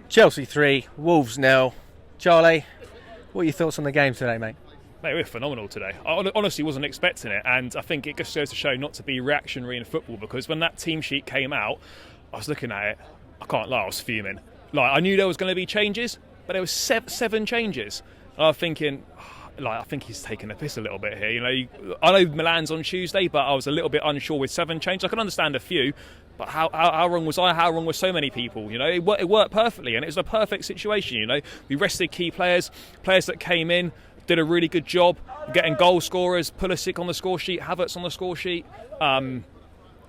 Chelsea 3, Wolves 0. Charlie, what are your thoughts on the game today, mate? Mate, we're phenomenal today. I honestly wasn't expecting it, and I think it just goes to show not to be reactionary in football, because when that team sheet came out, I was looking at it, I can't lie, I was fuming. Like, I knew there was going to be changes, but there was seven changes. And I was thinking, I think he's taking a piss a little bit here. I know Milan's on Tuesday, but I was a little bit unsure with 7 changes. I can understand a few, but how wrong was I? How wrong were so many people? It worked perfectly, and it was a perfect situation. We rested key players that came in, did a really good job getting goal scorers. Pulisic on the score sheet, Havertz on the score sheet.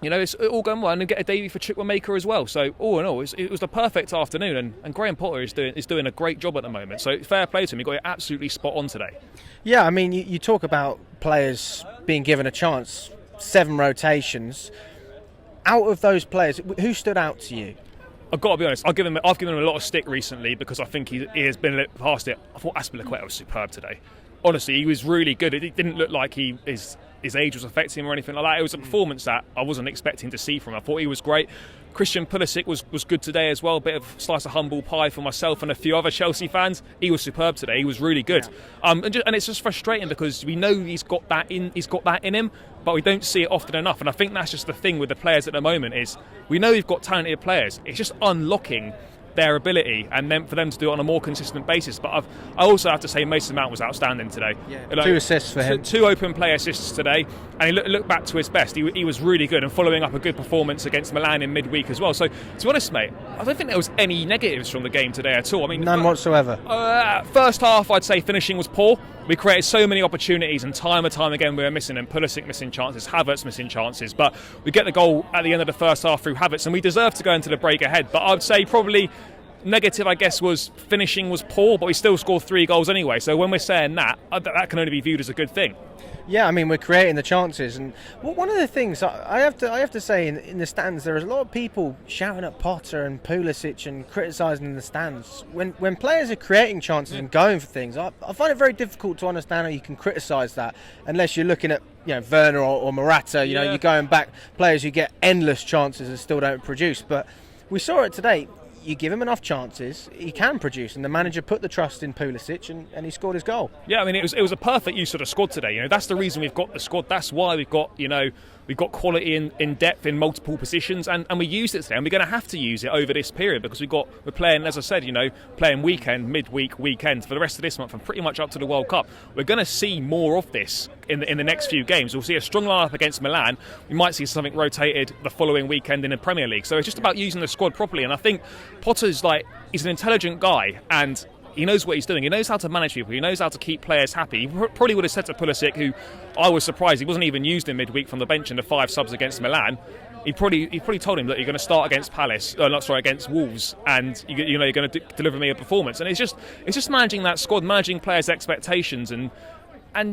It's all going well, and get a debut for Chukwuemeka as well. So all in all, it was the perfect afternoon, and Graham Potter is doing a great job at the moment. So fair play to him. He got it absolutely spot on today. Yeah, I mean, you talk about players being given a chance. 7 rotations. Out of those players, who stood out to you? I've got to be honest. I've given him a lot of stick recently because I think he has been a little past it. I thought Azpilicueta was superb today. Honestly, he was really good. It didn't look like his age was affecting him or anything like that. It was a performance that I wasn't expecting to see from him. I thought he was great. Christian Pulisic was good today as well. A bit of slice of humble pie for myself and a few other Chelsea fans. He was superb today. He was really good. Yeah. And it's just frustrating because we know he's got that in him, but we don't see it often enough. And I think that's just the thing with the players at the moment is we know we've got talented players. It's just unlocking their ability and then for them to do it on a more consistent basis. But I also have to say Mason Mount was outstanding today. Yeah. 2 assists for him. 2 open play assists today, and he looked back to his best. He was really good, and following up a good performance against Milan in midweek as well. So to be honest, mate, I don't think there was any negatives from the game today at all. I mean, none whatsoever. First half, I'd say finishing was poor. We created so many opportunities, and time and time again we were missing, and Pulisic missing chances, Havertz missing chances. But we get the goal at the end of the first half through Havertz, and we deserve to go into the break ahead. But I'd say probably negative, I guess, was finishing was poor, but we still scored 3 goals anyway. So when we're saying that can only be viewed as a good thing. Yeah, I mean, we're creating the chances, and one of the things I have to say in the stands, there is a lot of people shouting at Potter and Pulisic and criticising in the stands. When players are creating chances and going for things, I find it very difficult to understand how you can criticise that unless you're looking at Werner or Morata. You're going back players who get endless chances and still don't produce. But we saw it today. You give him enough chances, he can produce, and the manager put the trust in Pulisic, and he scored his goal. Yeah, I mean, it was a perfect use of the squad today. That's the reason we've got the squad. That's why we've got we've got quality in depth in multiple positions, and we used it today, and we're going to have to use it over this period because we're playing, as I said, playing weekend, midweek, weekend for the rest of this month and pretty much up to the World Cup. We're going to see more of this in the next few games. We'll see a strong lineup against Milan. We might see something rotated the following weekend in the Premier League. So it's just about using the squad properly, and I think Potter's he's an intelligent guy, and he knows what he's doing. He knows how to manage people. He knows how to keep players happy. He probably would have said to Pulisic, who I was surprised he wasn't even used in midweek from the bench in the 5 subs against Milan. He probably told him that you're going to start against against Wolves, and you're going to deliver me a performance. And it's just managing that squad, managing players' expectations, and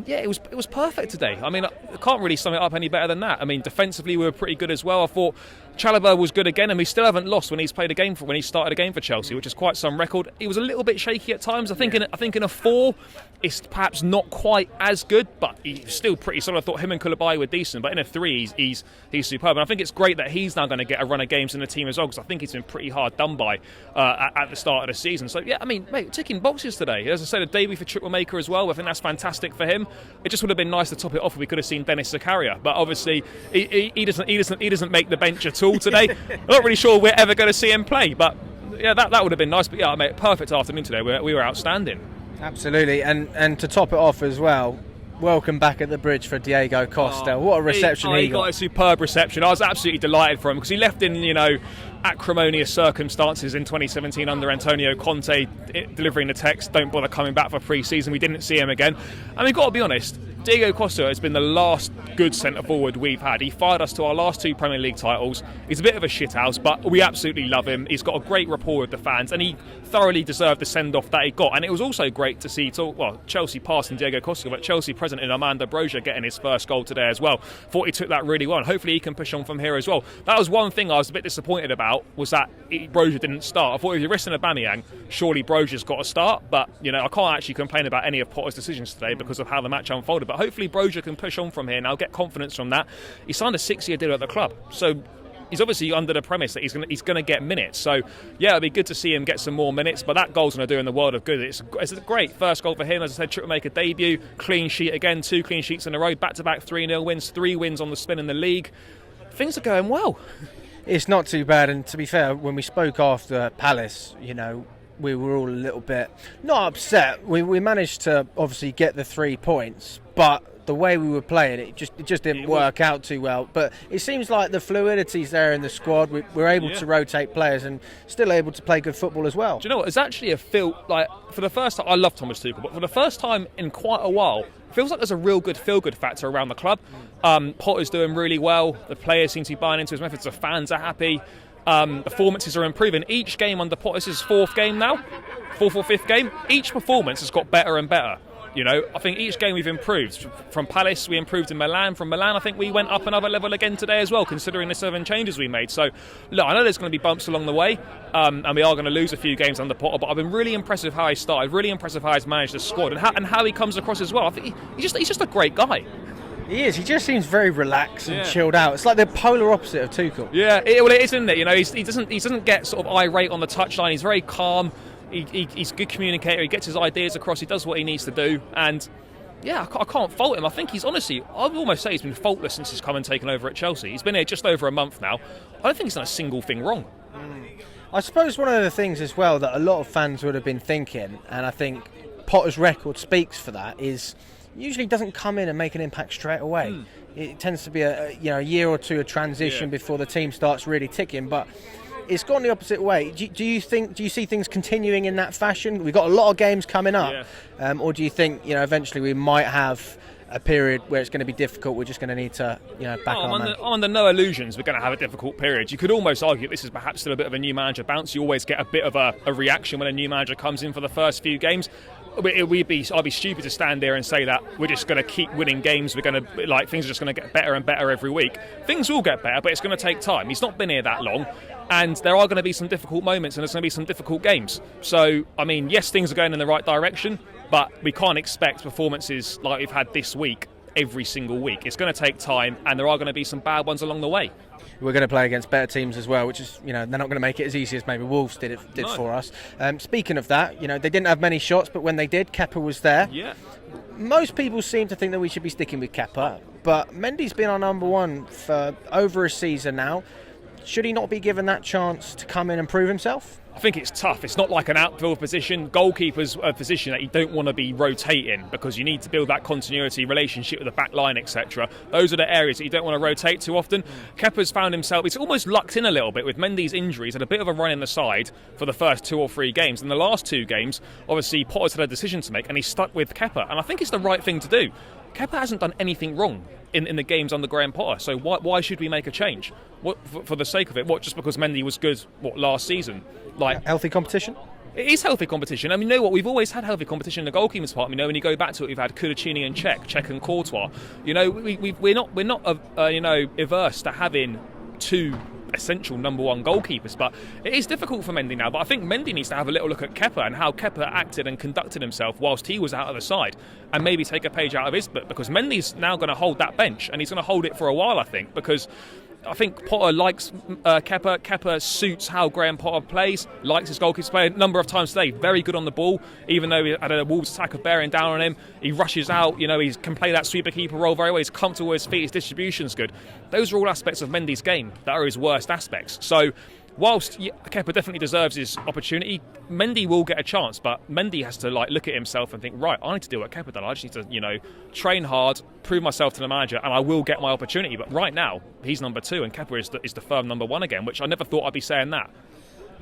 yeah, it was perfect today. I mean, I can't really sum it up any better than that. I mean, defensively we were pretty good as well. I thought Chalobah was good again, and we still haven't lost when he started a game for Chelsea, which is quite some record. He was a little bit shaky at times. I think in a 4, it's perhaps not quite as good, but he's still pretty solid. I thought him and Koulibaly were decent, but in a 3, he's superb. And I think it's great that he's now going to get a run of games in the team as well, because I think he's been pretty hard done by at the start of the season. So yeah, I mean, mate, ticking boxes today. As I said, a debut for Chukwuemeka as well. I think that's fantastic for him. It just would have been nice to top it off if we could have seen Dennis Zakaria, but obviously he doesn't make the bench at all today. I'm not really sure we're ever going to see him play, but yeah, that would have been nice. But yeah, mate, perfect afternoon today. We were outstanding. Absolutely, and to top it off as well, welcome back at the bridge for Diego Costa. What a reception he got. He got a superb reception. I was absolutely delighted for him because he left in acrimonious circumstances in 2017 under Antonio Conte, delivering the text, don't bother coming back for pre-season. We didn't see him again, and we've got to be honest, Diego Costa has been the last good centre-forward we've had. He fired us to our last 2 Premier League titles. He's a bit of a shithouse, but we absolutely love him. He's got a great rapport with the fans, and he thoroughly deserved the send-off that he got. And it was also great to see Chelsea passing Diego Costa, but Chelsea president in Armando Broja getting his first goal today as well. Thought he took that really well, and hopefully he can push on from here as well. That was one thing I was a bit disappointed about, was that Broja didn't start. I thought if you're risking Aubameyang, surely Broja's got to start, but I can't actually complain about any of Potter's decisions today because of how the match unfolded. But hopefully Broja can push on from here now, get confidence from that. He signed a 6-year deal at the club, so he's obviously under the premise that he's going to get minutes. So yeah, it'd be good to see him get some more minutes. But that goal's going to do him the world of good. It's a great first goal for him. As I said, triple maker debut, clean sheet again, 2 clean sheets in a row, back-to-back 3-0 wins, 3 wins on the spin in the league. Things are going well. It's not too bad, and to be fair, when we spoke after Palace, we were all a little bit not upset. We managed to obviously get the 3 points, but the way we were playing, it just didn't work out too well. But it seems like the fluidity's there in the squad. We're able to rotate players and still able to play good football as well. Do you know what? It's actually for the first time, I love Thomas Tuchel, but for the first time in quite a while, it feels like there's a real good feel-good factor around the club. Potter's doing really well. The players seem to be buying into his methods. The fans are happy. Performances are improving. Each game under Potter, this is his 4th game now, 4th or 5th game. Each performance has got better and better. I think each game we've improved. From Palace, we improved in Milan. From Milan, I think we went up another level again today as well, considering the 7 changes we made. So, look, I know there's going to be bumps along the way, and we are going to lose a few games under Potter, but I've been really impressed with how he started, really impressed with how he's managed the squad, and how he comes across as well. I think he's just a great guy. He is. He just seems very relaxed and chilled out. It's like the polar opposite of Tuchel. Yeah, it is, isn't it? He doesn't get sort of irate on the touchline. He's very calm. He's a good communicator. He gets his ideas across. He does what he needs to do. And yeah, I can't fault him. I think he's honestly, I'd almost say he's been faultless since he's come and taken over at Chelsea. He's been here just over a month now. I don't think he's done a single thing wrong. I suppose one of the things as well that a lot of fans would have been thinking, and I think Potter's record speaks for that, is usually doesn't come in and make an impact straight away. It tends to be a year or two of transition before the team starts really ticking, but it's gone the opposite way. Do you see things continuing in that fashion? We've got a lot of games coming up, or do you think eventually we might have a period where it's going to be difficult? We're just going to need to back on. I'm under no illusions we're going to have a difficult period. You could almost argue this is perhaps still a bit of a new manager bounce. You always get a bit of a reaction when a new manager comes in for the first few games. I'd be stupid to stand there and say that we're just going to keep winning games. We're going to things are just going to get better and better every week. Things will get better, but it's going to take time. He's not been here that long, and there are going to be some difficult moments, and there's going to be some difficult games. So, I mean, yes, things are going in the right direction, but we can't expect performances like we've had this week every single week. It's going to take time, and there are going to be some bad ones along the way. We're going to play against better teams as well, which is, they're not going to make it as easy as maybe Wolves did for us. Speaking of that, they didn't have many shots, but when they did, Kepa was there. Yeah. Most people seem to think that we should be sticking with Kepa, but Mendy's been our number one for over a season now. Should he not be given that chance to come in and prove himself? I think it's tough. It's not like an outfield position. Goalkeeper's a position that you don't want to be rotating because you need to build that continuity, relationship with the back line, etc. Those are the areas that you don't want to rotate too often. Kepa's found himself, he's almost lucked in a little bit with Mendy's injuries, had a bit of a run in the side for the first 2 or 3 games. In the last 2 games, obviously Potter's had a decision to make and he's stuck with Kepa. And I think it's the right thing to do. Kepa hasn't done anything wrong in the games under Graham Potter, so why should we make a change? What for the sake of it? What, just because Mendy was good last season? Healthy competition? It is healthy competition. I mean, you know what? We've always had healthy competition in the goalkeepers' part. When you go back to it, we've had Kudicini and Cech and Courtois. We're not averse to having 2 essential number 1 goalkeepers, but it is difficult for Mendy now. But I think Mendy needs to have a little look at Kepa and how Kepa acted and conducted himself whilst he was out of the side, and maybe take a page out of his book, because Mendy's now going to hold that bench, and he's going to hold it for a while, I think, because I think Potter likes Kepa. Kepa suits how Graham Potter plays, likes his goalkeepers play. A number of times today, very good on the ball, even though he had a Wolves attack of bearing down on him. He rushes out, he can play that sweeper keeper role very well. He's comfortable with his feet, his distribution's good. Those are all aspects of Mendy's game that are his worst aspects. So, whilst Kepa definitely deserves his opportunity, Mendy will get a chance, but Mendy has to look at himself and think, right, I need to do what Kepa done. I just need to, train hard, prove myself to the manager, and I will get my opportunity. But right now, he's number 2, and Kepa is the firm number 1 again, which I never thought I'd be saying that.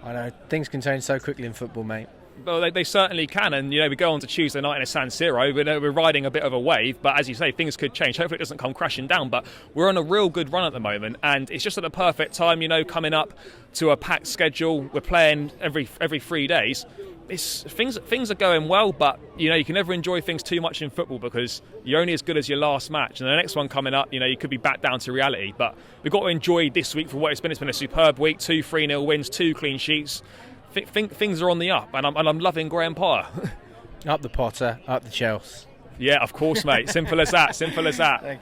I know, things can change so quickly in football, mate. Well, they certainly can, and we go on to Tuesday night in a San Siro. We're riding a bit of a wave, but as you say, things could change. Hopefully, it doesn't come crashing down. But we're on a real good run at the moment, and it's just at the perfect time. Coming up to a packed schedule, we're playing every 3 days. Things are going well, but you can never enjoy things too much in football because you're only as good as your last match, and the next one coming up, you could be back down to reality. But we've got to enjoy this week for what it's been. It's been a superb week. 2 3-0 wins, 2 clean sheets. Things are on the up, and I'm loving Graham Potter. Up the Potter, up the Chelsea. Yeah, of course, mate. Simple as that.